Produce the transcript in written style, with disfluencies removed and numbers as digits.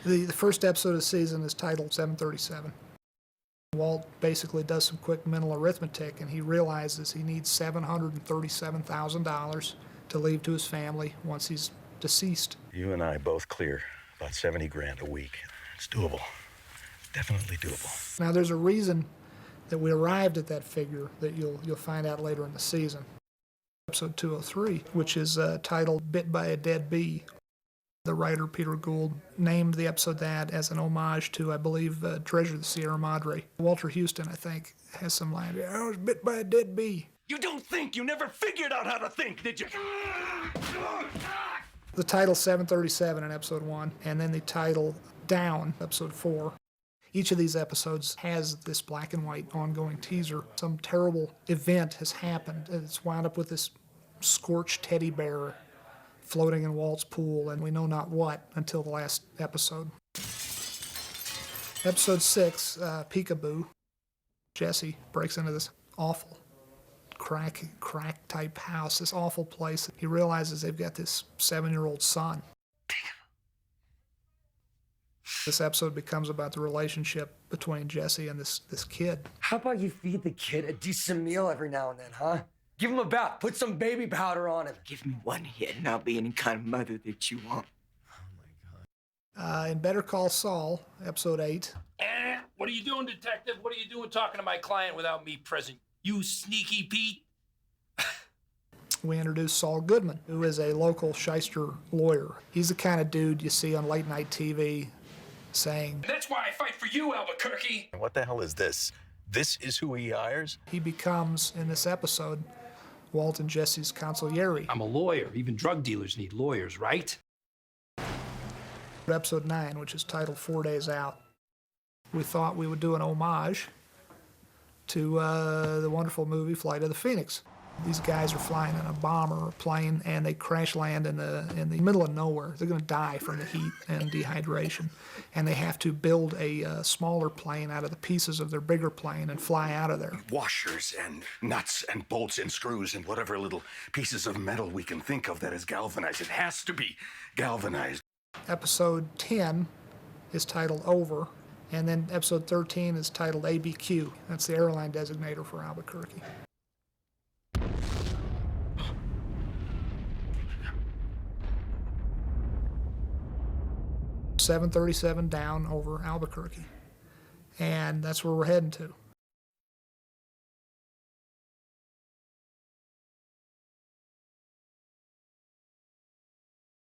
The first episode of the season is titled 737. Walt basically does some quick mental arithmetic, and he realizes he needs $737,000 to leave to his family once he's deceased. You and I both clear about 70 grand a week. It's doable. Definitely doable. Now, there's a reason that we arrived at that figure that you'll find out later in the season. Episode 203, which is titled Bit by a Dead Bee. The writer, Peter Gould, named the episode that as an homage to, I believe, Treasure of the Sierra Madre. Walter Houston, I think, has some line, I was bit by a dead bee. You don't think. You never figured out how to think, did you? The title 737 in episode 1, and then the title Down, episode 4. Each of these episodes has this black and white ongoing teaser. Some terrible event has happened. It's wound up with this scorched teddy bear floating in Walt's pool, and we know not what until the last episode. Episode 6, Peekaboo. Jesse breaks into this awful crack type house, this awful place. He realizes they've got this 7-year-old son. This episode becomes about the relationship between Jesse and this kid. How about you feed the kid a decent meal every now and then, huh? Give him a bath, put some baby powder on him. Give me one hit and I'll be any kind of mother that you want. In Better Call Saul, episode 8. What are you doing, detective? What are you doing talking to my client without me present? You sneaky Pete. We introduce Saul Goodman, who is a local shyster lawyer. He's the kind of dude you see on late night TV saying, That's why I fight for you, Albuquerque. What the hell is this? This is who he hires? he becomes, in this episode, Walt and Jesse's consigliere. I'm a lawyer. Even drug dealers need lawyers, right? Episode 9, which is titled 4 Days Out. We thought we would do an homage to the wonderful movie Flight of the Phoenix. These guys are flying in a bomber or a plane, and they crash land in the middle of nowhere. They're going to die from the heat and dehydration, and they have to build a smaller plane out of the pieces of their bigger plane and fly out of there. Washers and nuts and bolts and screws and whatever little pieces of metal we can think of that is galvanized. It has to be galvanized. Episode 10 is titled Over, and then episode 13 is titled ABQ. That's the airline designator for Albuquerque. 737 down over Albuquerque. And that's where we're heading to.